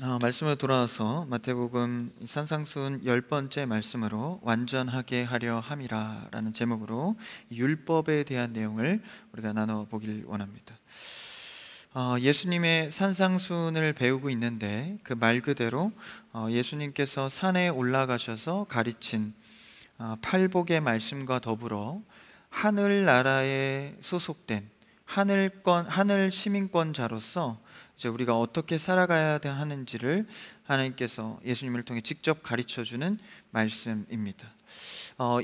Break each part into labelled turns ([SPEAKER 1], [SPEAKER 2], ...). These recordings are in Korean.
[SPEAKER 1] 말씀으로 돌아와서 마태복음 산상순 10번째 말씀으로 완전하게 하려 함이라라는 제목으로 율법에 대한 내용을 우리가 나눠보길 원합니다. 예수님의 산상순을 배우고 있는데 그 말 그대로 예수님께서 산에 올라가셔서 가르친 팔복의 말씀과 더불어 하늘나라에 소속된 하늘 시민권자로서 이제 우리가 어떻게 살아가야 하는지를 하나님께서 예수님을 통해 직접 가르쳐주는 말씀입니다.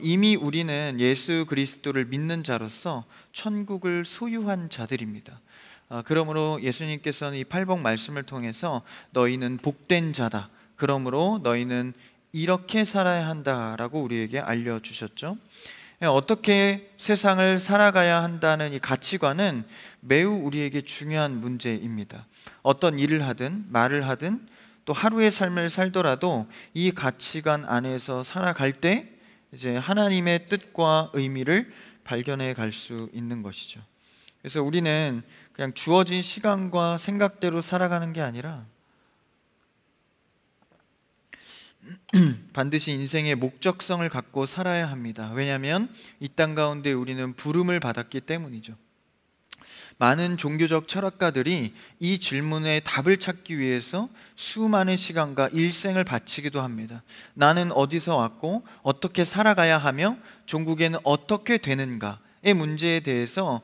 [SPEAKER 1] 이미 우리는 예수 그리스도를 믿는 자로서 천국을 소유한 자들입니다. 그러므로 예수님께서는 이 팔복 말씀을 통해서 너희는 복된 자다, 그러므로 너희는 이렇게 살아야 한다라고 우리에게 알려주셨죠. 어떻게 세상을 살아가야 한다는 이 가치관은 매우 우리에게 중요한 문제입니다. 어떤 일을 하든 말을 하든 또 하루의 삶을 살더라도 이 가치관 안에서 살아갈 때 이제 하나님의 뜻과 의미를 발견해 갈 수 있는 것이죠. 그래서 우리는 그냥 주어진 시간과 생각대로 살아가는 게 아니라 반드시 인생의 목적성을 갖고 살아야 합니다. 왜냐하면 이 땅 가운데 우리는 부름을 받았기 때문이죠. 많은 종교적 철학가들이 이 질문에 답을 찾기 위해서 수많은 시간과 일생을 바치기도 합니다. 나는 어디서 왔고 어떻게 살아가야 하며 종국에는 어떻게 되는가의 문제에 대해서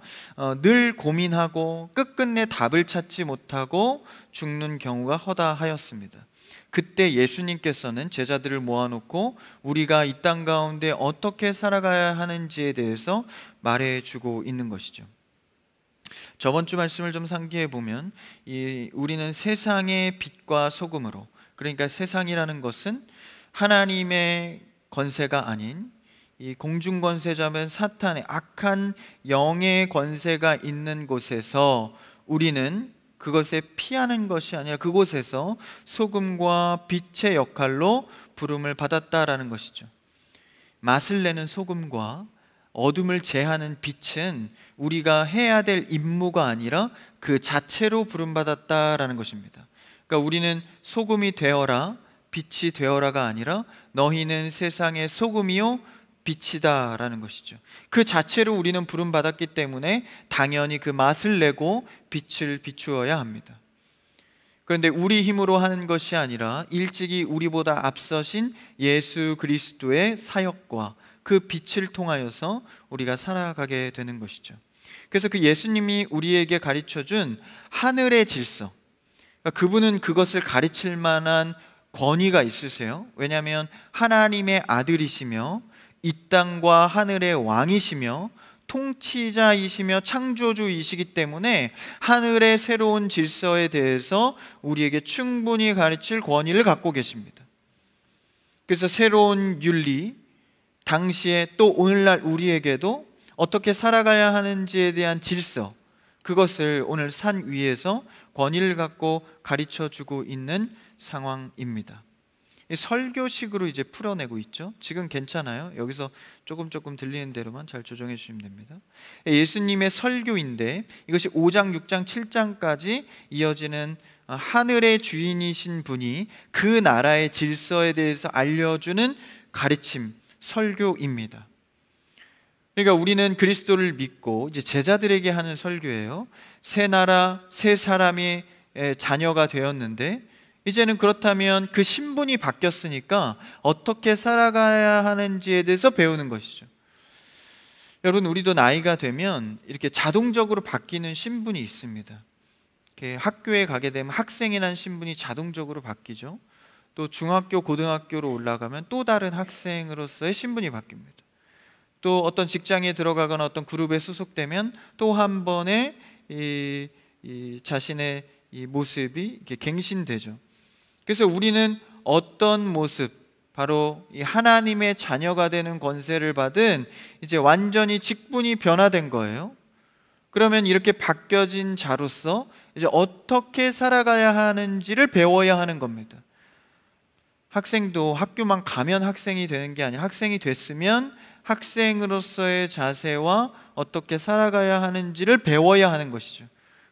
[SPEAKER 1] 늘 고민하고 끝끝내 답을 찾지 못하고 죽는 경우가 허다하였습니다. 그때 예수님께서는 제자들을 모아놓고 우리가 이 땅 가운데 어떻게 살아가야 하는지에 대해서 말해주고 있는 것이죠. 저번 주 말씀을 좀 상기해 보면 우리는 세상의 빛과 소금으로, 그러니까 세상이라는 것은 하나님의 권세가 아닌 이 공중권세자면 사탄의 악한 영의 권세가 있는 곳에서 우리는 그것에 피하는 것이 아니라 그곳에서 소금과 빛의 역할로 부름을 받았다라는 것이죠. 맛을 내는 소금과 어둠을 제하는 빛은 우리가 해야 될 임무가 아니라 그 자체로 부름받았다라는 것입니다. 그러니까 우리는 소금이 되어라, 빛이 되어라가 아니라 너희는 세상의 소금이요 빛이다라는 것이죠. 그 자체로 우리는 부름받았기 때문에 당연히 그 맛을 내고 빛을 비추어야 합니다. 그런데 우리 힘으로 하는 것이 아니라 일찍이 우리보다 앞서신 예수 그리스도의 사역과 그 빛을 통하여서 우리가 살아가게 되는 것이죠. 그래서 그 예수님이 우리에게 가르쳐준 하늘의 질서, 그러니까 그분은 그것을 가르칠 만한 권위가 있으세요. 왜냐하면 하나님의 아들이시며 이 땅과 하늘의 왕이시며 통치자이시며 창조주이시기 때문에 하늘의 새로운 질서에 대해서 우리에게 충분히 가르칠 권위를 갖고 계십니다. 그래서 새로운 윤리, 당시에 또 오늘날 우리에게도 어떻게 살아가야 하는지에 대한 질서, 그것을 오늘 산 위에서 권위를 갖고 가르쳐주고 있는 상황입니다. 설교식으로 이제 풀어내고 있죠. 지금 괜찮아요. 여기서 조금 들리는 대로만 잘 조정해 주시면 됩니다. 예수님의 설교인데 이것이 5장, 6장, 7장까지 이어지는 하늘의 주인이신 분이 그 나라의 질서에 대해서 알려주는 가르침, 설교입니다. 그러니까 우리는 그리스도를 믿고 이제 제자들에게 하는 설교예요. 새 나라, 새 사람의 자녀가 되었는데 이제는 그렇다면 그 신분이 바뀌었으니까 어떻게 살아가야 하는지에 대해서 배우는 것이죠. 여러분, 우리도 나이가 되면 이렇게 자동적으로 바뀌는 신분이 있습니다. 이렇게 학교에 가게 되면 학생이라는 신분이 자동적으로 바뀌죠. 또 중학교, 고등학교로 올라가면 또 다른 학생으로서의 신분이 바뀝니다. 또 어떤 직장에 들어가거나 어떤 그룹에 소속되면 또 한 번의 자신의 이 모습이 이렇게 갱신되죠. 그래서 우리는 어떤 모습, 바로 이 하나님의 자녀가 되는 권세를 받은 이제 완전히 직분이 변화된 거예요. 그러면 이렇게 바뀌어진 자로서 이제 어떻게 살아가야 하는지를 배워야 하는 겁니다. 학생도 학교만 가면 학생이 되는 게 아니라 학생이 됐으면 학생으로서의 자세와 어떻게 살아가야 하는지를 배워야 하는 것이죠.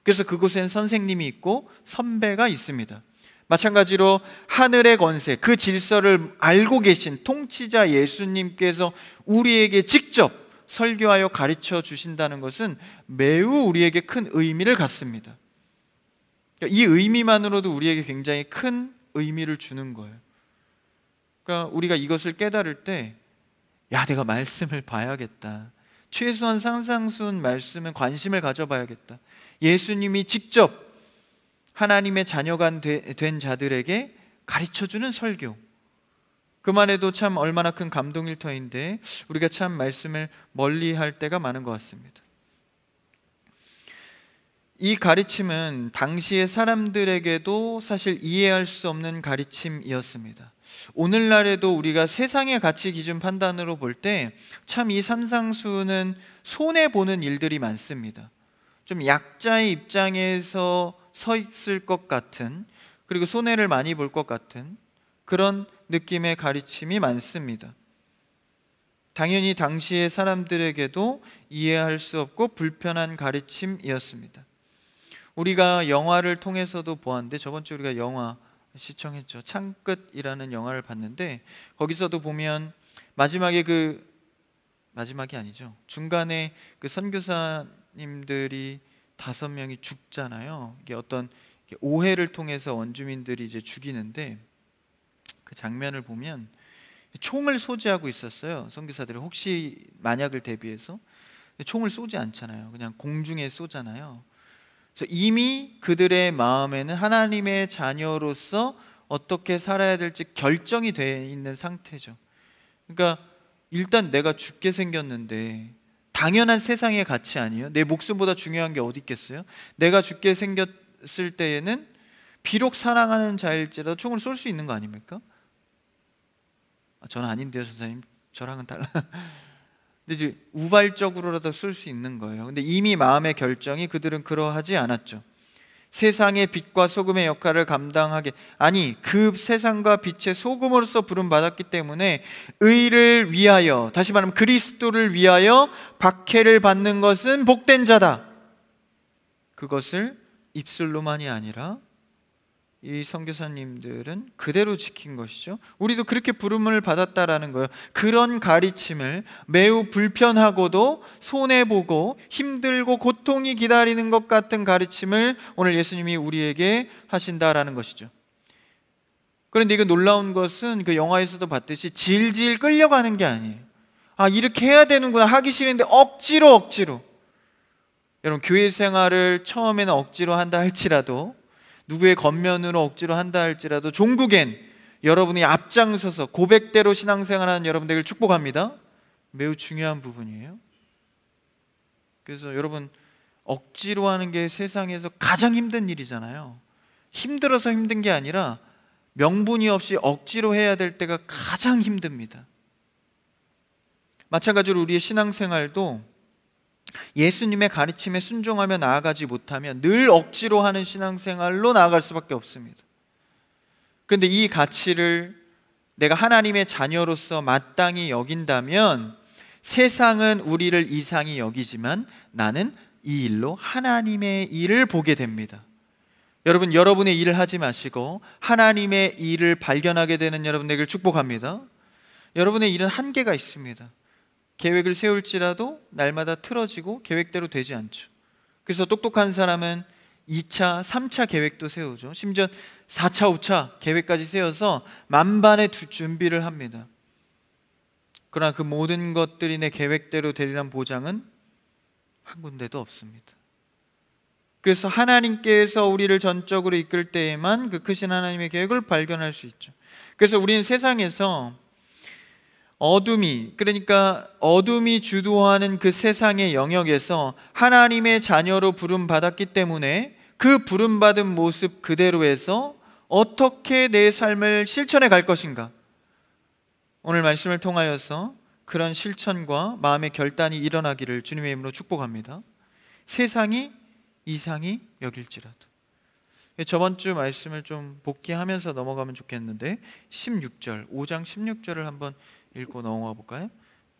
[SPEAKER 1] 그래서 그곳엔 선생님이 있고 선배가 있습니다. 마찬가지로 하늘의 권세, 그 질서를 알고 계신 통치자 예수님께서 우리에게 직접 설교하여 가르쳐 주신다는 것은 매우 우리에게 큰 의미를 갖습니다. 이 의미만으로도 우리에게 굉장히 큰 의미를 주는 거예요. 그러니까 우리가 이것을 깨달을 때, 야, 내가 말씀을 봐야겠다. 최소한 상상순 말씀은 관심을 가져봐야겠다. 예수님이 직접 하나님의 자녀가 된 자들에게 가르쳐주는 설교, 그만 해도 참 얼마나 큰 감동일 터인데 우리가 참 말씀을 멀리할 때가 많은 것 같습니다. 이 가르침은 당시의 사람들에게도 사실 이해할 수 없는 가르침이었습니다. 오늘날에도 우리가 세상의 가치 기준 판단으로 볼 때 참 이 산상수는 손해보는 일들이 많습니다. 좀 약자의 입장에서 서 있을 것 같은, 그리고 손해를 많이 볼 것 같은 그런 느낌의 가르침이 많습니다. 당연히 당시의 사람들에게도 이해할 수 없고 불편한 가르침이었습니다. 우리가 영화를 통해서도 보았는데, 저번 주에 우리가 영화 시청했죠. 창끝이라는 영화를 봤는데, 거기서도 보면 마지막이 아니죠, 중간에 그 선교사님들이 5명이 죽잖아요. 이게 어떤 오해를 통해서 원주민들이 이제 죽이는데, 그 장면을 보면 총을 소지하고 있었어요. 선교사들이 혹시 만약을 대비해서. 총을 쏘지 않잖아요. 그냥 공중에 쏘잖아요. 그래서 이미 그들의 마음에는 하나님의 자녀로서 어떻게 살아야 될지 결정이 되어 있는 상태죠. 그러니까 일단 내가 죽게 생겼는데 당연한 세상의 가치 아니에요? 내 목숨보다 중요한 게 어디 있겠어요? 내가 죽게 생겼을 때에는 비록 사랑하는 자일지라도 총을 쏠 수 있는 거 아닙니까? 저는 아닌데요, 선생님. 저랑은 달라. 근데 이제 우발적으로라도 쏠 수 있는 거예요. 근데 이미 마음의 결정이 그들은 그러하지 않았죠. 세상의 빛과 소금의 역할을 감당하게, 아니 그 세상과 빛의 소금으로서 부름받았기 때문에 의를 위하여, 다시 말하면 그리스도를 위하여 박해를 받는 것은 복된 자다. 그것을 입술로만이 아니라 이 선교사님들은 그대로 지킨 것이죠. 우리도 그렇게 부름을 받았다라는 거예요. 그런 가르침을, 매우 불편하고도 손해보고 힘들고 고통이 기다리는 것 같은 가르침을 오늘 예수님이 우리에게 하신다라는 것이죠. 그런데 이거 놀라운 것은 그 영화에서도 봤듯이 질질 끌려가는 게 아니에요. 아, 이렇게 해야 되는구나, 하기 싫은데 억지로. 여러분, 교회 생활을 처음에는 억지로 한다 할지라도, 누구의 겉면으로 억지로 한다 할지라도 종국엔 여러분이 앞장서서 고백대로 신앙생활하는 여러분들을 축복합니다. 매우 중요한 부분이에요. 그래서 여러분, 억지로 하는 게 세상에서 가장 힘든 일이잖아요. 힘들어서 힘든 게 아니라 명분이 없이 억지로 해야 될 때가 가장 힘듭니다. 마찬가지로 우리의 신앙생활도 예수님의 가르침에 순종하며 나아가지 못하면 늘 억지로 하는 신앙생활로 나아갈 수밖에 없습니다. 그런데 이 가치를 내가 하나님의 자녀로서 마땅히 여긴다면 세상은 우리를 이상히 여기지만 나는 이 일로 하나님의 일을 보게 됩니다. 여러분, 여러분의 일을 하지 마시고 하나님의 일을 발견하게 되는 여러분에게 축복합니다. 여러분의 일은 한계가 있습니다. 계획을 세울지라도 날마다 틀어지고 계획대로 되지 않죠. 그래서 똑똑한 사람은 2차, 3차 계획도 세우죠. 심지어 4차, 5차 계획까지 세워서 만반의 준비를 합니다. 그러나 그 모든 것들이 내 계획대로 되리란 보장은 한 군데도 없습니다. 그래서 하나님께서 우리를 전적으로 이끌 때에만 그 크신 하나님의 계획을 발견할 수 있죠. 그래서 우리는 세상에서 그러니까 어둠이 주도하는 그 세상의 영역에서 하나님의 자녀로 부름받았기 때문에 그 부름받은 모습 그대로에서 어떻게 내 삶을 실천해 갈 것인가, 오늘 말씀을 통하여서 그런 실천과 마음의 결단이 일어나기를 주님의 이름으로 축복합니다. 세상이 이상히 여길지라도. 저번 주 말씀을 좀 복기하면서 넘어가면 좋겠는데 16절, 5장 16절을 한번 읽고 넘어가 볼까요?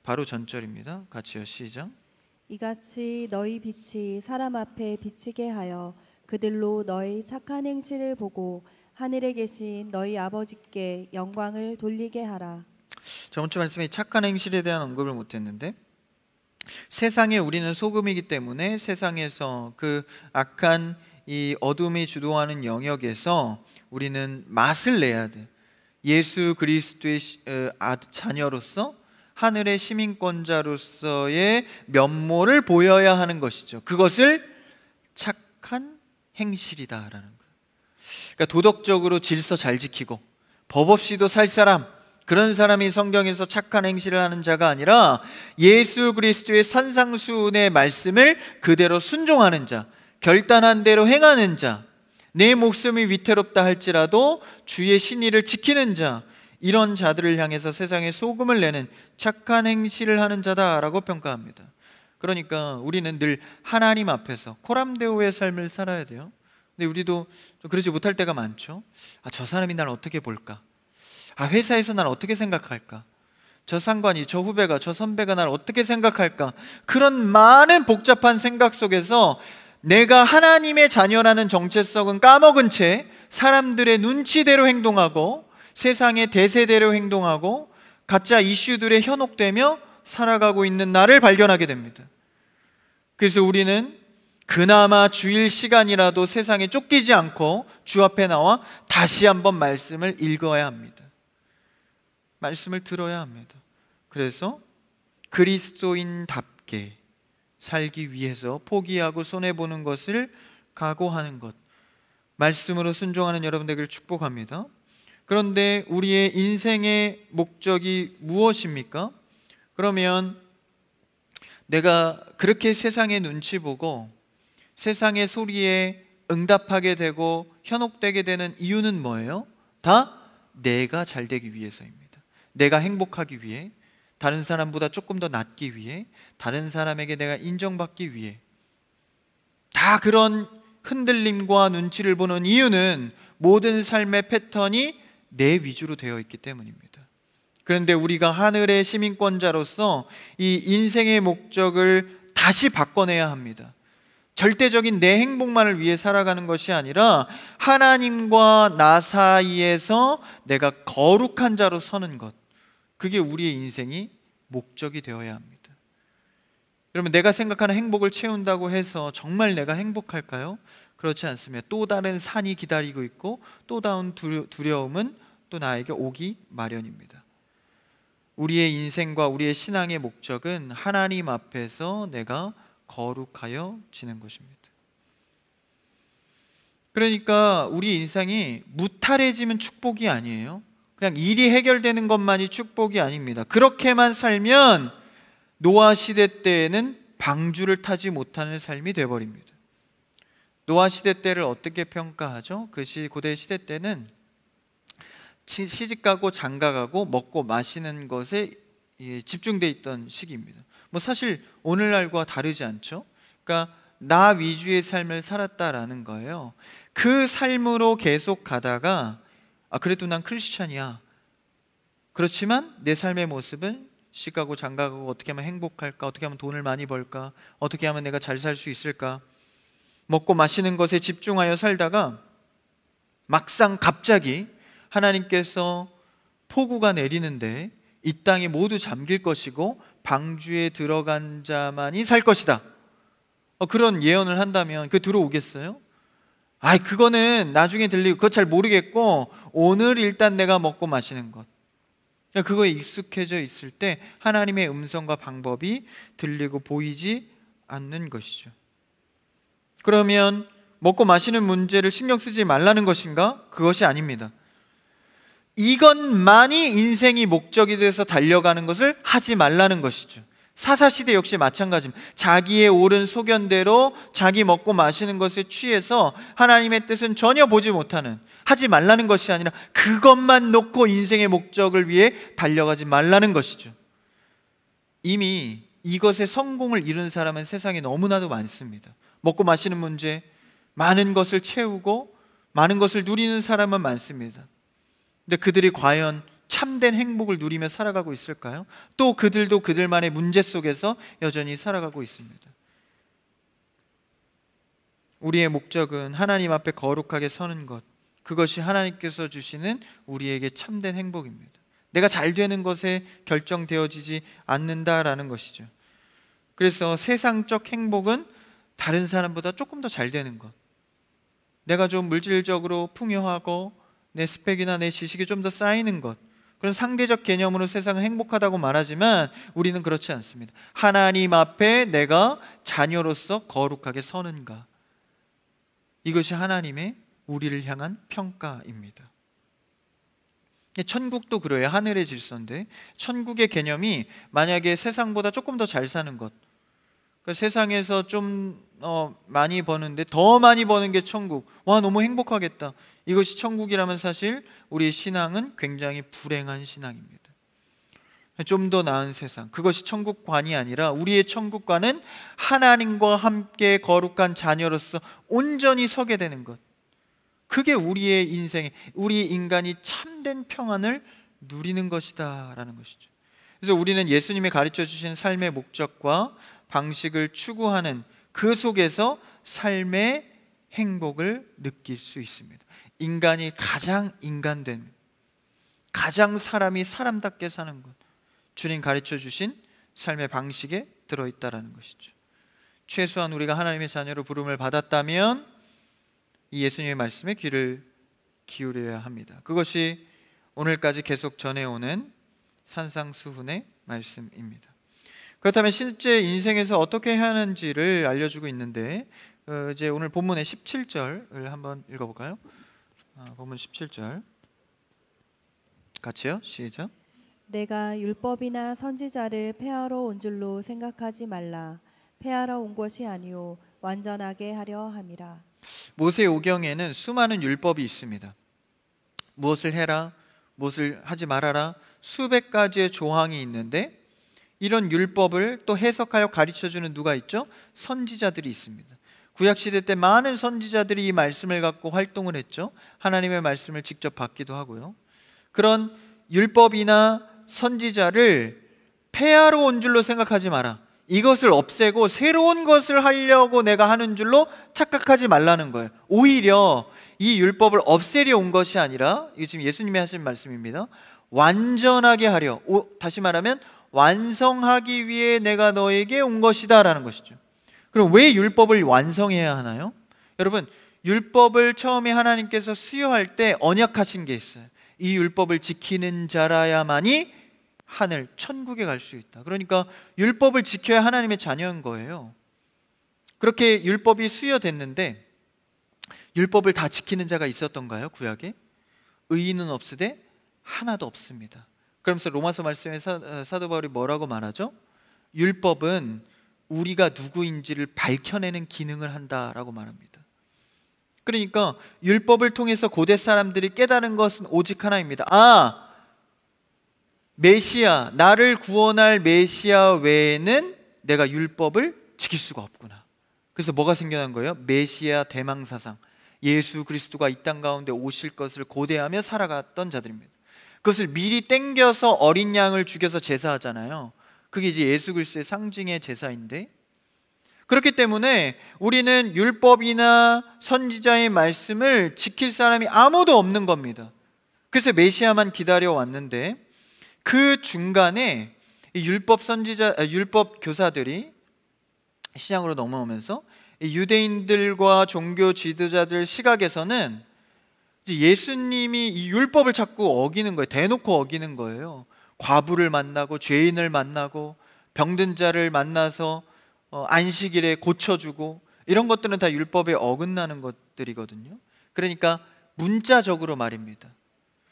[SPEAKER 1] 바로 전절입니다. 같이요, 시작.
[SPEAKER 2] 이같이 너희 빛이 사람 앞에 비치게 하여 그들로 너희 착한 행실을 보고 하늘에 계신 너희 아버지께 영광을 돌리게 하라.
[SPEAKER 1] 저번 주 말씀에 착한 행실에 대한 언급을 못했는데, 세상에 우리는 소금이기 때문에 세상에서 그 악한 이 어둠이 주도하는 영역에서 우리는 맛을 내야 돼. 예수 그리스도의 자녀로서, 하늘의 시민권자로서의 면모를 보여야 하는 것이죠. 그것을 착한 행실이다라는 거예요. 그러니까 도덕적으로 질서 잘 지키고 법 없이도 살 사람, 그런 사람이 성경에서 착한 행실을 하는 자가 아니라 예수 그리스도의 산상수훈의 말씀을 그대로 순종하는 자, 결단한 대로 행하는 자, 내 목숨이 위태롭다 할지라도 주의 신의를 지키는 자, 이런 자들을 향해서 세상에 소금을 내는 착한 행실을 하는 자다라고 평가합니다. 그러니까 우리는 늘 하나님 앞에서 코람데오의 삶을 살아야 돼요. 근데 우리도 좀 그러지 못할 때가 많죠. 저 사람이 날 어떻게 볼까? 회사에서 날 어떻게 생각할까? 저 상관이, 저 후배가, 저 선배가 날 어떻게 생각할까? 그런 많은 복잡한 생각 속에서 내가 하나님의 자녀라는 정체성은 까먹은 채 사람들의 눈치대로 행동하고 세상의 대세대로 행동하고 가짜 이슈들에 현혹되며 살아가고 있는 나를 발견하게 됩니다. 그래서 우리는 그나마 주일 시간이라도 세상에 쫓기지 않고 주 앞에 나와 다시 한번 말씀을 읽어야 합니다. 말씀을 들어야 합니다. 그래서 그리스도인답게 살기 위해서 포기하고 손해보는 것을 각오하는 것, 말씀으로 순종하는 여러분 되기를 축복합니다. 그런데 우리의 인생의 목적이 무엇입니까? 그러면 내가 그렇게 세상의 눈치 보고 세상의 소리에 응답하게 되고 현혹되게 되는 이유는 뭐예요? 다 내가 잘 되기 위해서입니다. 내가 행복하기 위해, 다른 사람보다 조금 더 낫기 위해, 다른 사람에게 내가 인정받기 위해. 다 그런 흔들림과 눈치를 보는 이유는 모든 삶의 패턴이 내 위주로 되어 있기 때문입니다. 그런데 우리가 하늘의 시민권자로서 이 인생의 목적을 다시 바꿔내야 합니다. 절대적인 내 행복만을 위해 살아가는 것이 아니라 하나님과 나 사이에서 내가 거룩한 자로 서는 것, 그게 우리의 인생이 목적이 되어야 합니다. 여러분, 내가 생각하는 행복을 채운다고 해서 정말 내가 행복할까요? 그렇지 않습니다. 또 다른 산이 기다리고 있고 또 다른 두려움은 또 나에게 오기 마련입니다. 우리의 인생과 우리의 신앙의 목적은 하나님 앞에서 내가 거룩하여 지는 것입니다. 그러니까 우리 인생이 무탈해지면 축복이 아니에요. 그냥 일이 해결되는 것만이 축복이 아닙니다. 그렇게만 살면 노아 시대 때에는 방주를 타지 못하는 삶이 되어버립니다. 노아 시대 때를 어떻게 평가하죠? 고대 시대 때는 시집가고 장가가고 먹고 마시는 것에 집중되어 있던 시기입니다. 사실 오늘날과 다르지 않죠? 그러니까 나 위주의 삶을 살았다라는 거예요. 그 삶으로 계속 가다가 그래도 난 크리스찬이야. 그렇지만 내 삶의 모습은 시가고 장가가고 어떻게 하면 행복할까? 어떻게 하면 돈을 많이 벌까? 어떻게 하면 내가 잘 살 수 있을까? 먹고 마시는 것에 집중하여 살다가 막상 갑자기 하나님께서 폭우가 내리는데 이 땅이 모두 잠길 것이고 방주에 들어간 자만이 살 것이다. 그런 예언을 한다면 들어오겠어요? 그거는 나중에 들리고 그거 잘 모르겠고 오늘 일단 내가 먹고 마시는 것, 그거에 익숙해져 있을 때 하나님의 음성과 방법이 들리고 보이지 않는 것이죠. 그러면 먹고 마시는 문제를 신경 쓰지 말라는 것인가? 그것이 아닙니다. 이것만이 인생이 목적이 돼서 달려가는 것을 하지 말라는 것이죠. 사사시대 역시 마찬가지입니다. 자기의 옳은 소견대로 자기 먹고 마시는 것에 취해서 하나님의 뜻은 전혀 보지 못하는, 하지 말라는 것이 아니라 그것만 놓고 인생의 목적을 위해 달려가지 말라는 것이죠. 이미 이것에 성공을 이룬 사람은 세상에 너무나도 많습니다. 먹고 마시는 문제, 많은 것을 채우고 많은 것을 누리는 사람은 많습니다. 근데 그들이 과연 참된 행복을 누리며 살아가고 있을까요? 또 그들도 그들만의 문제 속에서 여전히 살아가고 있습니다. 우리의 목적은 하나님 앞에 거룩하게 서는 것, 그것이 하나님께서 주시는 우리에게 참된 행복입니다. 내가 잘 되는 것에 결정되어지지 않는다라는 것이죠. 그래서 세상적 행복은 다른 사람보다 조금 더 잘 되는 것, 내가 좀 물질적으로 풍요하고 내 스펙이나 내 지식이 좀 더 쌓이는 것, 그런 상대적 개념으로 세상은 행복하다고 말하지만 우리는 그렇지 않습니다. 하나님 앞에 내가 자녀로서 거룩하게 서는가, 이것이 하나님의 우리를 향한 평가입니다. 천국도 그래요. 하늘의 질서인데 천국의 개념이 만약에 세상보다 조금 더 잘 사는 것, 그러니까 세상에서 좀 많이 버는데 더 많이 버는 게 천국, 와 너무 행복하겠다, 이것이 천국이라면 사실 우리의 신앙은 굉장히 불행한 신앙입니다. 좀 더 나은 세상, 그것이 천국관이 아니라 우리의 천국관은 하나님과 함께 거룩한 자녀로서 온전히 서게 되는 것, 그게 우리의 인생에, 우리 인간이 참된 평안을 누리는 것이다 라는 것이죠. 그래서 우리는 예수님이 가르쳐 주신 삶의 목적과 방식을 추구하는 그 속에서 삶의 행복을 느낄 수 있습니다. 인간이 가장 인간된, 가장 사람이 사람답게 사는 것, 주님 가르쳐 주신 삶의 방식에 들어있다라는 것이죠. 최소한 우리가 하나님의 자녀로 부름을 받았다면 이 예수님의 말씀에 귀를 기울여야 합니다. 그것이 오늘까지 계속 전해오는 산상수훈의 말씀입니다. 그렇다면 실제 인생에서 어떻게 해야 하는지를 알려주고 있는데, 이제 오늘 본문의 17절을 한번 읽어볼까요? 본문 17절 같이요, 시작.
[SPEAKER 2] 내가 율법이나 선지자를 폐하러 온 줄로 생각하지 말라. 폐하러 온 것이 아니요 완전하게 하려 함이라.
[SPEAKER 1] 모세오경에는 수많은 율법이 있습니다. 무엇을 해라, 무엇을 하지 말아라, 수백 가지의 조항이 있는데 이런 율법을 또 해석하여 가르쳐주는 누가 있죠? 선지자들이 있습니다. 구약시대 때 많은 선지자들이 이 말씀을 갖고 활동을 했죠. 하나님의 말씀을 직접 받기도 하고요. 그런 율법이나 선지자를 폐하러 온 줄로 생각하지 마라. 이것을 없애고 새로운 것을 하려고 내가 하는 줄로 착각하지 말라는 거예요. 오히려 이 율법을 없애려 온 것이 아니라, 이게 지금 예수님이 하신 말씀입니다, 완전하게 하려, 다시 말하면 완성하기 위해 내가 너에게 온 것이다 라는 것이죠. 그럼 왜 율법을 완성해야 하나요? 여러분, 율법을 처음에 하나님께서 수여할 때 언약하신 게 있어요. 이 율법을 지키는 자라야만이 하늘, 천국에 갈 수 있다. 그러니까 율법을 지켜야 하나님의 자녀인 거예요. 그렇게 율법이 수여됐는데 율법을 다 지키는 자가 있었던가요? 구약에? 의인은 없으되 하나도 없습니다. 그러면서 로마서 말씀에 사도 바울이 뭐라고 말하죠? 율법은 우리가 누구인지를 밝혀내는 기능을 한다라고 말합니다. 그러니까 율법을 통해서 고대 사람들이 깨달은 것은 오직 하나입니다. 메시아, 나를 구원할 메시아 외에는 내가 율법을 지킬 수가 없구나. 그래서 뭐가 생겨난 거예요? 메시아 대망사상, 예수 그리스도가 이 땅 가운데 오실 것을 고대하며 살아갔던 자들입니다. 그것을 미리 땡겨서 어린 양을 죽여서 제사하잖아요. 그게 이제 예수 그리스도의 상징의 제사인데, 그렇기 때문에 우리는 율법이나 선지자의 말씀을 지킬 사람이 아무도 없는 겁니다. 그래서 메시아만 기다려왔는데 그 중간에 율법 교사들이 신약으로 넘어오면서 유대인들과 종교 지도자들 시각에서는 예수님이 이 율법을 자꾸 어기는 거예요. 대놓고 어기는 거예요. 과부를 만나고 죄인을 만나고 병든 자를 만나서 안식일에 고쳐주고, 이런 것들은 다 율법에 어긋나는 것들이거든요. 그러니까 문자적으로 말입니다.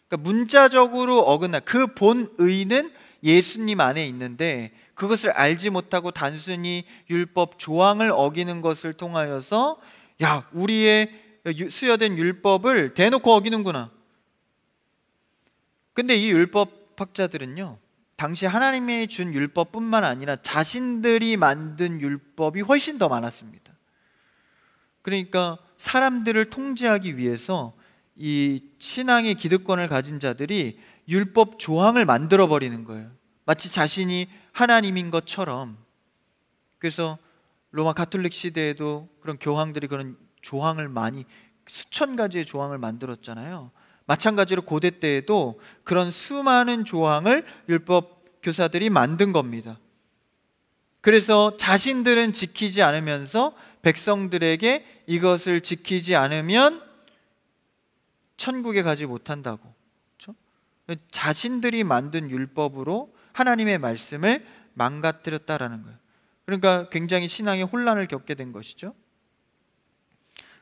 [SPEAKER 1] 그러니까 문자적으로 어긋나, 그 본의는 예수님 안에 있는데 그것을 알지 못하고 단순히 율법 조항을 어기는 것을 통하여서 야, 우리의 수여된 율법을 대놓고 어기는구나. 근데 이 율법학자들은요, 당시 하나님이 준 율법뿐만 아니라 자신들이 만든 율법이 훨씬 더 많았습니다. 그러니까 사람들을 통제하기 위해서 이 신앙의 기득권을 가진 자들이 율법 조항을 만들어 버리는 거예요. 마치 자신이 하나님인 것처럼. 그래서 로마 가톨릭 시대에도 그런 교황들이 그런 조항을 많이 수천 가지의 조항을 만들었잖아요. 마찬가지로 고대 때에도 그런 수많은 조항을 율법 교사들이 만든 겁니다. 그래서 자신들은 지키지 않으면서 백성들에게 이것을 지키지 않으면 천국에 가지 못한다고, 그렇죠? 자신들이 만든 율법으로 하나님의 말씀을 망가뜨렸다라는 거예요. 그러니까 굉장히 신앙의 혼란을 겪게 된 것이죠.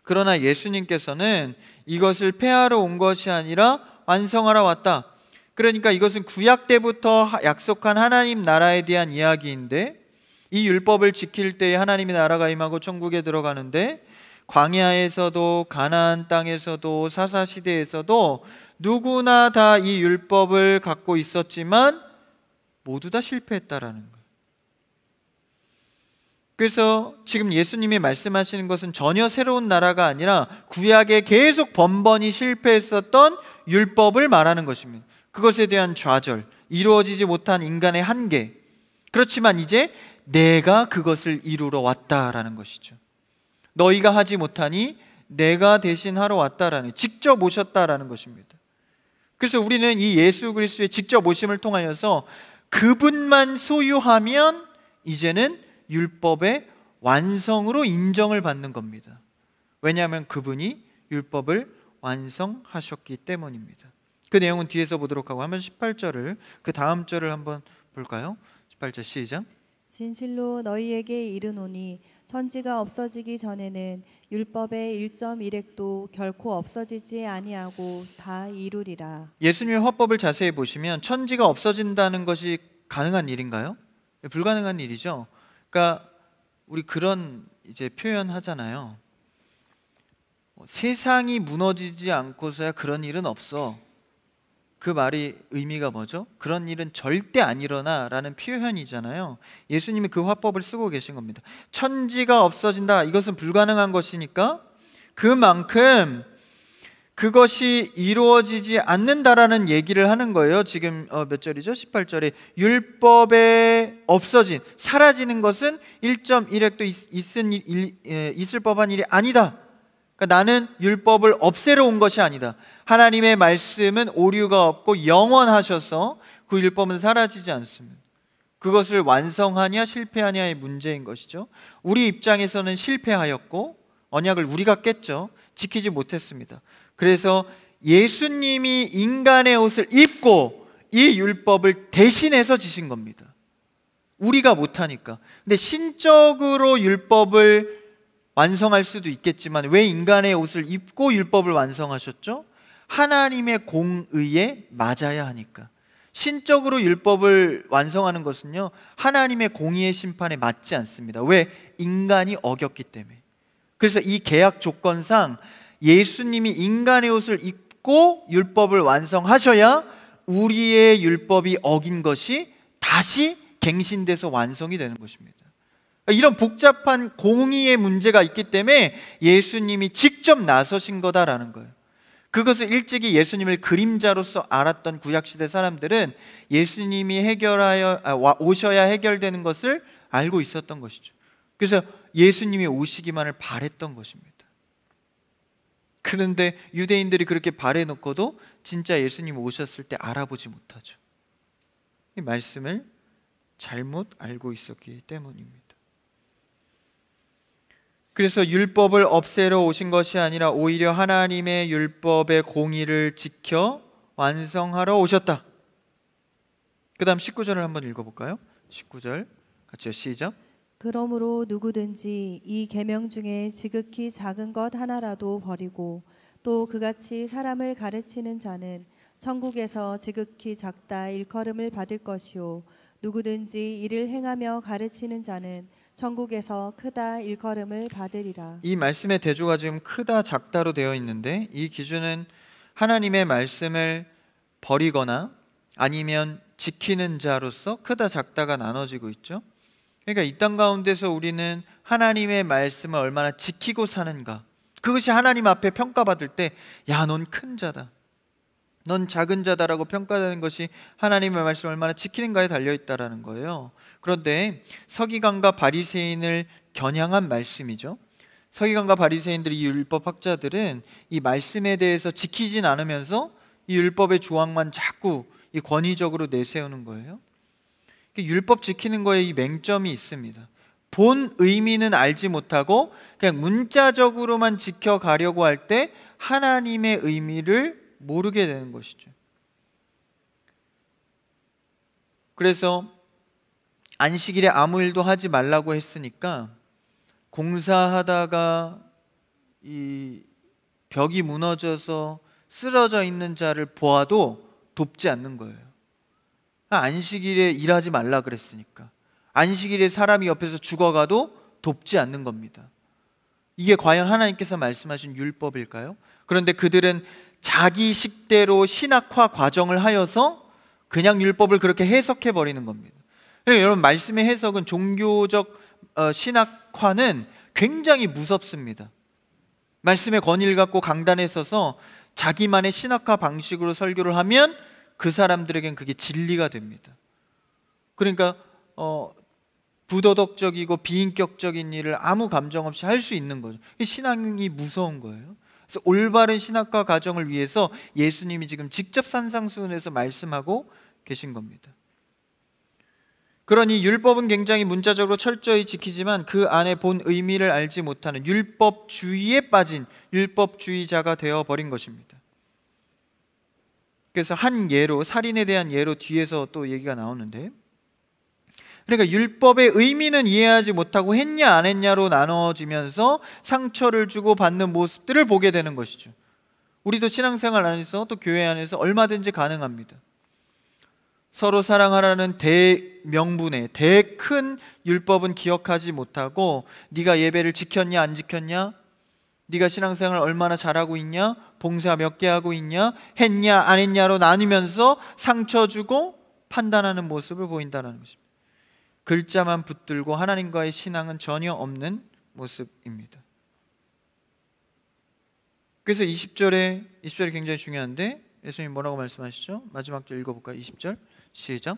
[SPEAKER 1] 그러나 예수님께서는 이것을 폐하러 온 것이 아니라 완성하러 왔다. 그러니까 이것은 구약 때부터 약속한 하나님 나라에 대한 이야기인데, 이 율법을 지킬 때에 하나님의 나라가 임하고 천국에 들어가는데, 광야에서도 가나안 땅에서도 사사시대에서도 누구나 다 이 율법을 갖고 있었지만 모두 다 실패했다라는 거예요. 그래서 지금 예수님이 말씀하시는 것은 전혀 새로운 나라가 아니라 구약에 계속 번번이 실패했었던 율법을 말하는 것입니다. 그것에 대한 좌절, 이루어지지 못한 인간의 한계, 그렇지만 이제 내가 그것을 이루러 왔다라는 것이죠. 너희가 하지 못하니 내가 대신 하러 왔다라는, 직접 오셨다라는 것입니다. 그래서 우리는 이 예수 그리스도의 직접 오심을 통하여서 그분만 소유하면 이제는 율법의 완성으로 인정을 받는 겁니다. 왜냐하면 그분이 율법을 완성하셨기 때문입니다. 그 내용은 뒤에서 보도록 하고, 한번 18절을, 그 다음 절을 한번 볼까요? 18절 시작.
[SPEAKER 2] 진실로 너희에게 이르노니 천지가 없어지기 전에는 율법의 1.1획도 결코 없어지지 아니하고 다 이루리라.
[SPEAKER 1] 예수님의 화법을 자세히 보시면 천지가 없어진다는 것이 가능한 일인가요? 불가능한 일이죠. 그러니까 우리 그런 이제 표현하잖아요. 세상이 무너지지 않고서야 그런 일은 없어. 그 말이 의미가 뭐죠? 그런 일은 절대 안 일어나 라는 표현이잖아요. 예수님이 그 화법을 쓰고 계신 겁니다. 천지가 없어진다, 이것은 불가능한 것이니까 그만큼 그것이 이루어지지 않는다라는 얘기를 하는 거예요. 지금 몇 절이죠? 18절에 율법에 없어진, 사라지는 것은 1.1획도 있을 법한 일이 아니다. 그러니까 나는 율법을 없애러 온 것이 아니다. 하나님의 말씀은 오류가 없고 영원하셔서 그 율법은 사라지지 않습니다. 그것을 완성하냐 실패하냐의 문제인 것이죠. 우리 입장에서는 실패하였고 언약을 우리가 깼죠. 지키지 못했습니다. 그래서 예수님이 인간의 옷을 입고 이 율법을 대신해서 지신 겁니다. 우리가 못하니까. 근데 신적으로 율법을 완성할 수도 있겠지만 왜 인간의 옷을 입고 율법을 완성하셨죠? 하나님의 공의에 맞아야 하니까. 신적으로 율법을 완성하는 것은요, 하나님의 공의의 심판에 맞지 않습니다. 왜? 인간이 어겼기 때문에. 그래서 이 계약 조건상 예수님이 인간의 옷을 입고 율법을 완성하셔야 우리의 율법이 어긴 것이 다시 갱신돼서 완성이 되는 것입니다. 이런 복잡한 공의의 문제가 있기 때문에 예수님이 직접 나서신 거다라는 거예요. 그것을 일찍이 예수님을 그림자로서 알았던 구약시대 사람들은 예수님이 오셔야 해결되는 것을 알고 있었던 것이죠. 그래서 예수님이 오시기만을 바랬던 것입니다. 그런데 유대인들이 그렇게 바래놓고도 진짜 예수님 오셨을 때 알아보지 못하죠. 이 말씀을 잘못 알고 있었기 때문입니다. 그래서 율법을 없애러 오신 것이 아니라 오히려 하나님의 율법의 공의를 지켜 완성하러 오셨다. 그 다음 19절을 한번 읽어볼까요? 19절 같이요, 시작.
[SPEAKER 2] 그러므로 누구든지 이 계명 중에 지극히 작은 것 하나라도 버리고 또 그같이 사람을 가르치는 자는 천국에서 지극히 작다 일컬음을 받을 것이요 누구든지 이를 행하며 가르치는 자는 천국에서 크다 일컬음을 받으리라.
[SPEAKER 1] 이 말씀의 대조가 지금 크다 작다로 되어 있는데, 이 기준은 하나님의 말씀을 버리거나 아니면 지키는 자로서 크다 작다가 나눠지고 있죠. 그러니까 이 땅 가운데서 우리는 하나님의 말씀을 얼마나 지키고 사는가, 그것이 하나님 앞에 평가받을 때 야, 넌 큰 자다, 넌 작은 자다라고 평가되는 것이 하나님의 말씀을 얼마나 지키는가에 달려있다라는 거예요. 그런데 서기관과 바리새인을 겨냥한 말씀이죠. 서기관과 바리새인들, 이 율법 학자들은 이 말씀에 대해서 지키진 않으면서 이 율법의 조항만 자꾸 이 권위적으로 내세우는 거예요. 율법 지키는 거에 이 맹점이 있습니다. 본 의미는 알지 못하고 그냥 문자적으로만 지켜가려고 할 때 하나님의 의미를 모르게 되는 것이죠. 그래서 안식일에 아무 일도 하지 말라고 했으니까 공사하다가 이 벽이 무너져서 쓰러져 있는 자를 보아도 돕지 않는 거예요. 안식일에 일하지 말라 그랬으니까. 안식일에 사람이 옆에서 죽어가도 돕지 않는 겁니다. 이게 과연 하나님께서 말씀하신 율법일까요? 그런데 그들은 자기 식대로 신학화 과정을 하여서 그냥 율법을 그렇게 해석해 버리는 겁니다. 그러니까 여러분, 말씀의 해석은, 종교적 신학화는 굉장히 무섭습니다. 말씀의 권위를 갖고 강단에 서서 자기만의 신학화 방식으로 설교를 하면 그 사람들에겐 그게 진리가 됩니다. 그러니까 부도덕적이고 비인격적인 일을 아무 감정 없이 할 수 있는 거죠. 신앙이 무서운 거예요. 그래서 올바른 신학과 과정을 위해서 예수님이 지금 직접 산상수훈에서 말씀하고 계신 겁니다. 그러니 율법은 굉장히 문자적으로 철저히 지키지만 그 안에 본 의미를 알지 못하는 율법주의에 빠진 율법주의자가 되어버린 것입니다. 그래서 한 예로, 살인에 대한 예로 뒤에서 또 얘기가 나오는데, 그러니까 율법의 의미는 이해하지 못하고 했냐 안 했냐로 나눠지면서 상처를 주고 받는 모습들을 보게 되는 것이죠. 우리도 신앙생활 안에서 또 교회 안에서 얼마든지 가능합니다. 서로 사랑하라는 대명분의 대큰 율법은 기억하지 못하고 네가 예배를 지켰냐 안 지켰냐, 네가 신앙생활 얼마나 잘하고 있냐, 봉사 몇 개 하고 있냐, 했냐 안 했냐로 나누면서 상처 주고 판단하는 모습을 보인다는 것입니다. 글자만 붙들고 하나님과의 신앙은 전혀 없는 모습입니다. 그래서 20절에 굉장히 중요한데 예수님 뭐라고 말씀하시죠? 마지막 절 읽어볼까요? 20절 시작.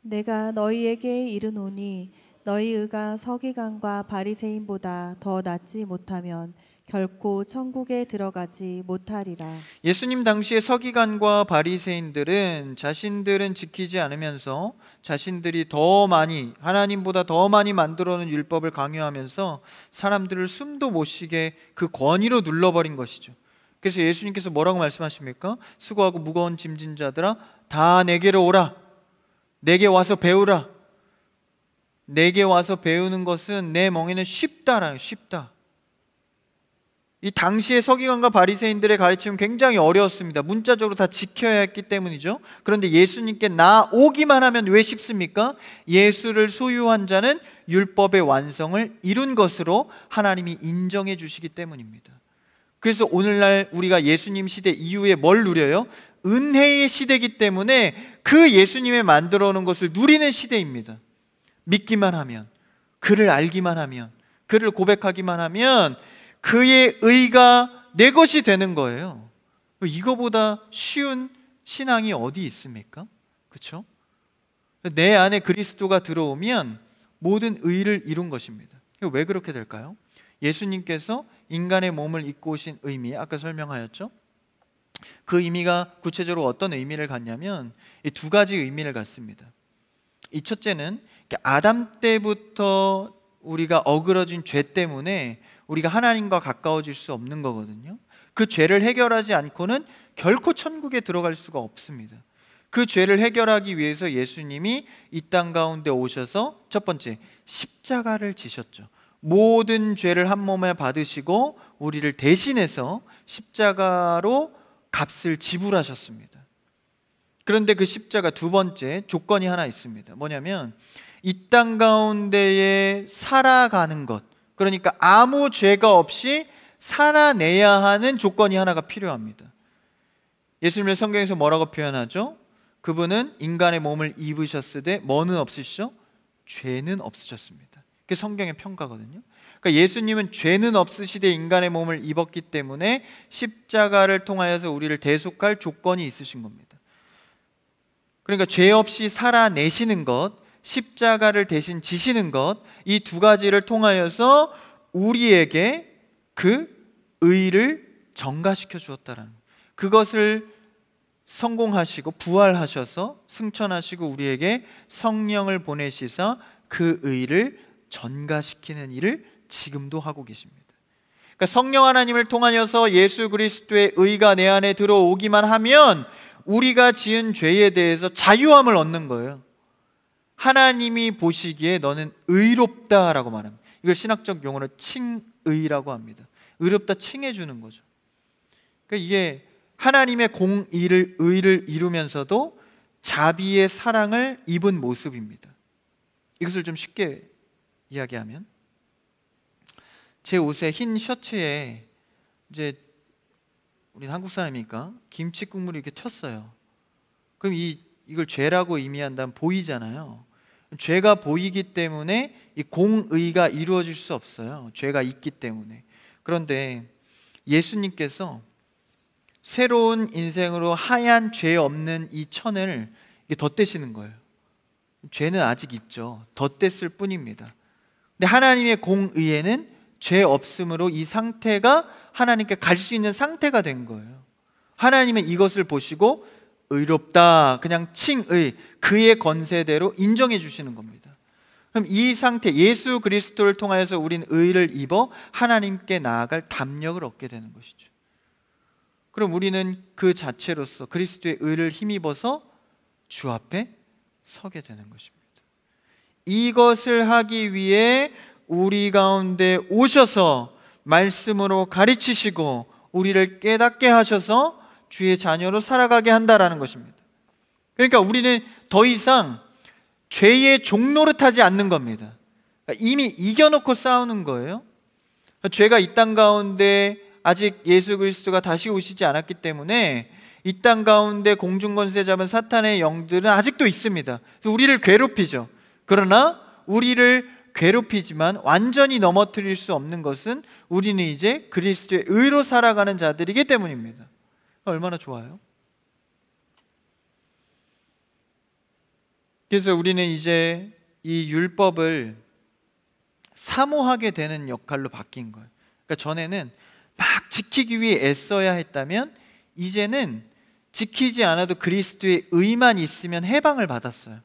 [SPEAKER 2] 내가 너희에게 이르노니 너희 의가 서기관과 바리새인보다 더 낫지 못하면 결코 천국에 들어가지 못하리라.
[SPEAKER 1] 예수님 당시의 서기관과 바리새인들은 자신들은 지키지 않으면서 자신들이 더 많이, 하나님보다 더 많이 만들어놓은 율법을 강요하면서 사람들을 숨도 못 쉬게 그 권위로 눌러버린 것이죠. 그래서 예수님께서 뭐라고 말씀하십니까? 수고하고 무거운 짐진 자들아 다 내게로 오라. 내게 와서 배우라. 내게 와서 배우는 것은 내 멍에는 쉽다라는, 쉽다. 이 당시의 서기관과 바리새인들의 가르침은 굉장히 어려웠습니다. 문자적으로 다 지켜야 했기 때문이죠. 그런데 예수님께 나오기만 하면 왜 쉽습니까? 예수를 소유한 자는 율법의 완성을 이룬 것으로 하나님이 인정해 주시기 때문입니다. 그래서 오늘날 우리가 예수님 시대 이후에 뭘 누려요? 은혜의 시대이기 때문에 그 예수님의 만들어 놓은 것을 누리는 시대입니다. 믿기만 하면, 그를 알기만 하면, 그를 고백하기만 하면 그의 의가 내 것이 되는 거예요. 이거보다 쉬운 신앙이 어디 있습니까? 그렇죠? 내 안에 그리스도가 들어오면 모든 의를 이룬 것입니다. 왜 그렇게 될까요? 예수님께서 인간의 몸을 입고 오신 의미, 아까 설명하였죠? 그 의미가 구체적으로 어떤 의미를 갖냐면 이 두 가지 의미를 갖습니다. 이 첫째는 아담 때부터 우리가 어그러진 죄 때문에 우리가 하나님과 가까워질 수 없는 거거든요. 그 죄를 해결하지 않고는 결코 천국에 들어갈 수가 없습니다. 그 죄를 해결하기 위해서 예수님이 이 땅 가운데 오셔서 첫 번째 십자가를 지셨죠. 모든 죄를 한 몸에 받으시고 우리를 대신해서 십자가로 값을 지불하셨습니다. 그런데 그 십자가 두 번째 조건이 하나 있습니다. 뭐냐면 이 땅 가운데에 살아가는 것, 그러니까 아무 죄가 없이 살아내야 하는 조건이 하나가 필요합니다. 예수님을 성경에서 뭐라고 표현하죠? 그분은 인간의 몸을 입으셨으되 뭐는 없으시죠? 죄는 없으셨습니다. 그게 성경의 평가거든요. 그러니까 예수님은 죄는 없으시되 인간의 몸을 입었기 때문에 십자가를 통하여서 우리를 대속할 조건이 있으신 겁니다. 그러니까 죄 없이 살아내시는 것, 십자가를 대신 지시는 것, 이 두 가지를 통하여서 우리에게 그 의를 전가시켜 주었다라는 거예요. 그것을 성공하시고 부활하셔서 승천하시고 우리에게 성령을 보내시사 그 의를 전가시키는 일을 지금도 하고 계십니다. 그러니까 성령 하나님을 통하여서 예수 그리스도의 의가 내 안에 들어오기만 하면 우리가 지은 죄에 대해서 자유함을 얻는 거예요. 하나님이 보시기에 너는 의롭다라고 말합니다. 이걸 신학적 용어로 칭의라고 합니다. 의롭다 칭해 주는 거죠. 그러니까 이게 하나님의 공의를 의를 이루면서도 자비의 사랑을 입은 모습입니다. 이것을 좀 쉽게 이야기하면 제 옷에 흰 셔츠에 이제 우리 한국 사람이니까 김치 국물이 이렇게 쳤어요. 그럼 이걸 죄라고 의미한다면 보이잖아요. 죄가 보이기 때문에 이 공의가 이루어질 수 없어요. 죄가 있기 때문에. 그런데 예수님께서 새로운 인생으로 하얀 죄 없는 이 천을 덧대시는 거예요. 죄는 아직 있죠. 덧댔을 뿐입니다. 근데 하나님의 공의에는 죄 없음으로 이 상태가 하나님께 갈 수 있는 상태가 된 거예요. 하나님은 이것을 보시고 의롭다, 그냥 칭의, 그의 권세대로 인정해 주시는 겁니다. 그럼 이 상태, 예수 그리스도를 통하여서 우린 의를 입어 하나님께 나아갈 담력을 얻게 되는 것이죠. 그럼 우리는 그 자체로서 그리스도의 의를 힘입어서 주 앞에 서게 되는 것입니다. 이것을 하기 위해 우리 가운데 오셔서 말씀으로 가르치시고 우리를 깨닫게 하셔서 주의 자녀로 살아가게 한다라는 것입니다. 그러니까 우리는 더 이상 죄의 종노릇하지 않는 겁니다. 이미 이겨놓고 싸우는 거예요. 죄가 이 땅 가운데 아직 예수 그리스도가 다시 오시지 않았기 때문에 이 땅 가운데 공중권세 잡은 사탄의 영들은 아직도 있습니다. 그래서 우리를 괴롭히죠. 그러나 우리를 괴롭히지만 완전히 넘어뜨릴 수 없는 것은 우리는 이제 그리스도의 의로 살아가는 자들이기 때문입니다. 얼마나 좋아요? 그래서 우리는 이제 이 율법을 사모하게 되는 역할로 바뀐 거예요. 그러니까 전에는 막 지키기 위해 애써야 했다면 이제는 지키지 않아도 그리스도의 의만 있으면 해방을 받았어요.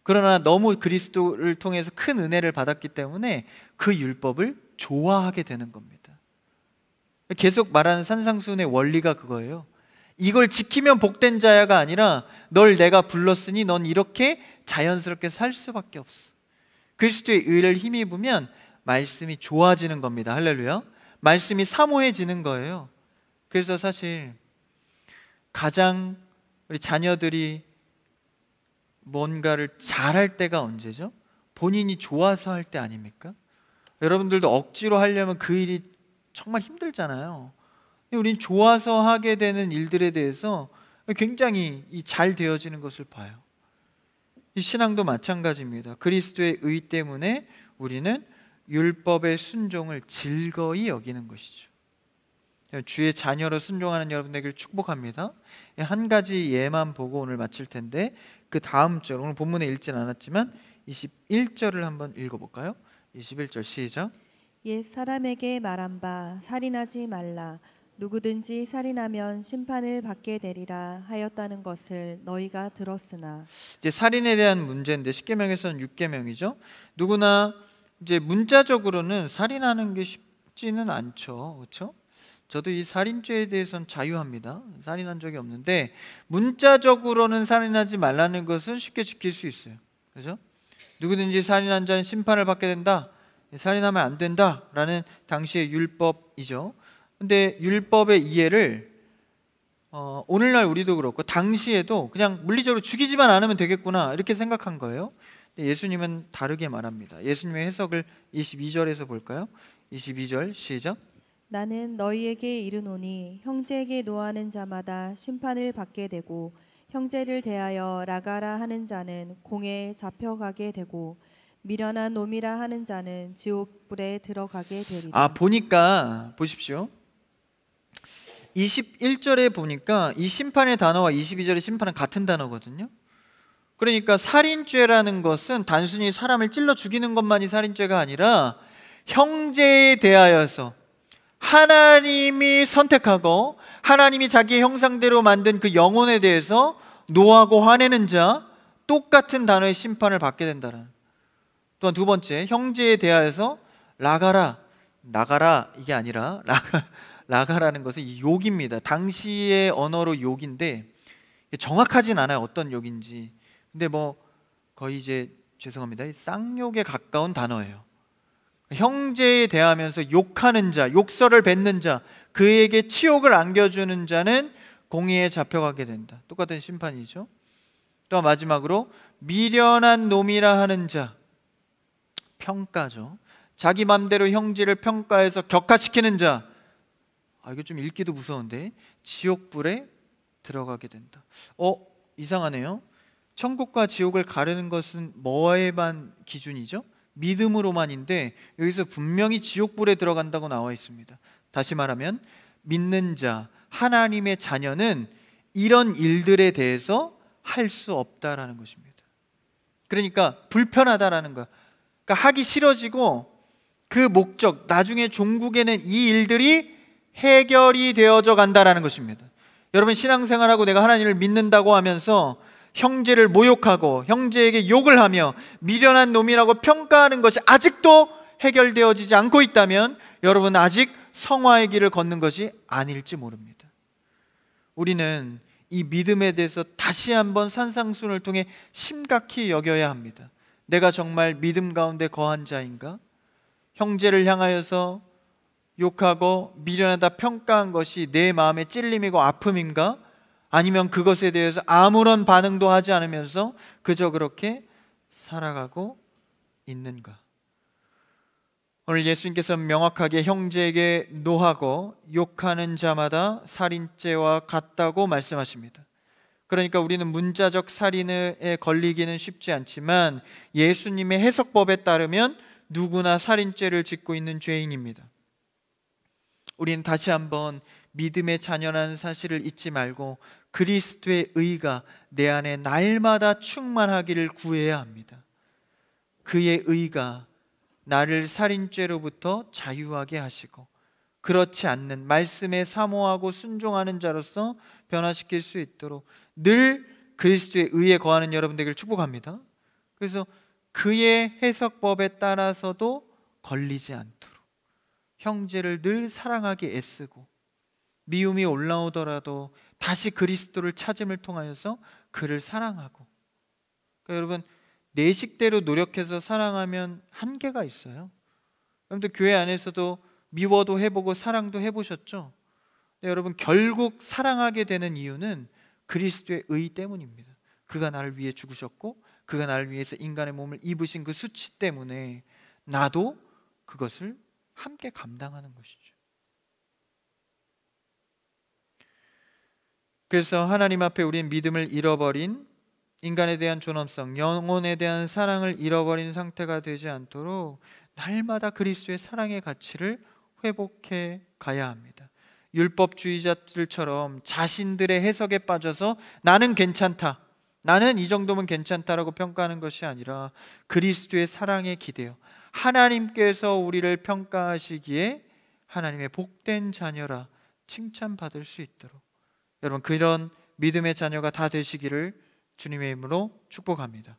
[SPEAKER 1] 그러나 너무 그리스도를 통해서 큰 은혜를 받았기 때문에 그 율법을 좋아하게 되는 겁니다. 계속 말하는 산상수훈의 원리가 그거예요. 이걸 지키면 복된 자야가 아니라 널 내가 불렀으니 넌 이렇게 자연스럽게 살 수밖에 없어. 그리스도의 의를 힘입으면 말씀이 좋아지는 겁니다. 할렐루야. 말씀이 사모해지는 거예요. 그래서 사실 가장 우리 자녀들이 뭔가를 잘할 때가 언제죠? 본인이 좋아서 할 때 아닙니까? 여러분들도 억지로 하려면 그 일이 정말 힘들잖아요. 우린 좋아서 하게 되는 일들에 대해서 굉장히 잘 되어지는 것을 봐요. 이 신앙도 마찬가지입니다. 그리스도의 의 때문에 우리는 율법의 순종을 즐거이 여기는 것이죠. 주의 자녀로 순종하는 여러분에게 축복합니다. 한 가지 예만 보고 오늘 마칠 텐데 그 다음 절, 오늘 본문에 읽진 않았지만 21절을 한번 읽어볼까요? 21절 시작.
[SPEAKER 2] 옛 사람에게 말한 바 살인하지 말라. 누구든지 살인하면 심판을 받게 되리라 하였다는 것을 너희가 들었으나. 이제
[SPEAKER 1] 살인에 대한 문제인데 10계명에서는 6계명이죠. 누구나 이제 문자적으로는 살인하는 게 쉽지는 않죠. 그렇죠? 저도 이 살인죄에 대해서는 자유합니다. 살인한 적이 없는데 문자적으로는 살인하지 말라는 것은 쉽게 지킬 수 있어요. 그렇죠? 누구든지 살인한 자는 심판을 받게 된다. 살인하면 안 된다라는 당시의 율법이죠. 근데 율법의 이해를 오늘날 우리도 그렇고 당시에도 그냥 물리적으로 죽이지만 않으면 되겠구나 이렇게 생각한 거예요. 근데 예수님은 다르게 말합니다. 예수님의 해석을 22절에서 볼까요? 22절 시작.
[SPEAKER 2] 나는 너희에게 이르노니 형제에게 노하는 자마다 심판을 받게 되고 형제를 대하여 나가라 하는 자는 공에 잡혀가게 되고 미련한 놈이라 하는 자는 지옥불에 들어가게 되리라.
[SPEAKER 1] 보니까 보십시오. 21절에 보니까 이 심판의 단어와 22절의 심판은 같은 단어거든요. 그러니까 살인죄라는 것은 단순히 사람을 찔러 죽이는 것만이 살인죄가 아니라 형제에 대하여서 하나님이 선택하고 하나님이 자기의 형상대로 만든 그 영혼에 대해서 노하고 화내는 자, 똑같은 단어의 심판을 받게 된다는. 또한 두 번째, 형제에 대하여서 라가라, 나가라 이게 아니라 라가라는 것은 이 욕입니다. 당시의 언어로 욕인데 정확하진 않아요, 어떤 욕인지. 근데 뭐 거의 이제 죄송합니다, 쌍욕에 가까운 단어예요. 형제에 대하면서 욕하는 자, 욕설을 뱉는 자, 그에게 치욕을 안겨주는 자는 공의에 잡혀가게 된다. 똑같은 심판이죠. 또 마지막으로 미련한 놈이라 하는 자, 평가죠. 자기 맘대로 형제를 평가해서 격하시키는 자, 이거 좀 읽기도 무서운데, 지옥불에 들어가게 된다. 이상하네요. 천국과 지옥을 가르는 것은 뭐에만 기준이죠? 믿음으로만인데 여기서 분명히 지옥불에 들어간다고 나와 있습니다. 다시 말하면 믿는 자, 하나님의 자녀는 이런 일들에 대해서 할 수 없다라는 것입니다. 그러니까 불편하다라는 거야. 그러니까 하기 싫어지고 그 목적, 나중에 종국에는 이 일들이 해결이 되어져 간다라는 것입니다. 여러분, 신앙생활하고 내가 하나님을 믿는다고 하면서 형제를 모욕하고 형제에게 욕을 하며 미련한 놈이라고 평가하는 것이 아직도 해결되어지지 않고 있다면 여러분, 아직 성화의 길을 걷는 것이 아닐지 모릅니다. 우리는 이 믿음에 대해서 다시 한번 산상순을 통해 심각히 여겨야 합니다. 내가 정말 믿음 가운데 거한 자인가? 형제를 향하여서 욕하고 미련하다 평가한 것이 내 마음의 찔림이고 아픔인가? 아니면 그것에 대해서 아무런 반응도 하지 않으면서 그저 그렇게 살아가고 있는가? 오늘 예수님께서 명확하게 형제에게 노하고 욕하는 자마다 살인죄와 같다고 말씀하십니다. 그러니까 우리는 문자적 살인에 걸리기는 쉽지 않지만 예수님의 해석법에 따르면 누구나 살인죄를 짓고 있는 죄인입니다. 우리는 다시 한번 믿음의 자녀라는 사실을 잊지 말고 그리스도의 의가 내 안에 날마다 충만하기를 구해야 합니다. 그의 의가 나를 살인죄로부터 자유하게 하시고 그렇지 않는 말씀에 사모하고 순종하는 자로서 변화시킬 수 있도록 늘 그리스도의 의에 거하는 여러분 되기를 축복합니다. 그래서 그의 해석법에 따라서도 걸리지 않도록 형제를 늘 사랑하기 애쓰고 미움이 올라오더라도 다시 그리스도를 찾음을 통하여서 그를 사랑하고. 그러니까 여러분, 내 식대로 노력해서 사랑하면 한계가 있어요. 여러분들 교회 안에서도 미워도 해보고 사랑도 해보셨죠? 여러분, 결국 사랑하게 되는 이유는 그리스도의 의 때문입니다. 그가 나를 위해 죽으셨고 그가 나를 위해서 인간의 몸을 입으신 그 수치 때문에 나도 그것을 함께 감당하는 것이죠. 그래서 하나님 앞에 우리는 믿음을 잃어버린, 인간에 대한 존엄성, 영혼에 대한 사랑을 잃어버린 상태가 되지 않도록 날마다 그리스도의 사랑의 가치를 회복해 가야 합니다. 율법주의자들처럼 자신들의 해석에 빠져서 나는 괜찮다, 나는 이 정도면 괜찮다라고 평가하는 것이 아니라 그리스도의 사랑에 기대어 하나님께서 우리를 평가하시기에 하나님의 복된 자녀라 칭찬받을 수 있도록 여러분, 그런 믿음의 자녀가 다 되시기를 주님의 이름으로 축복합니다.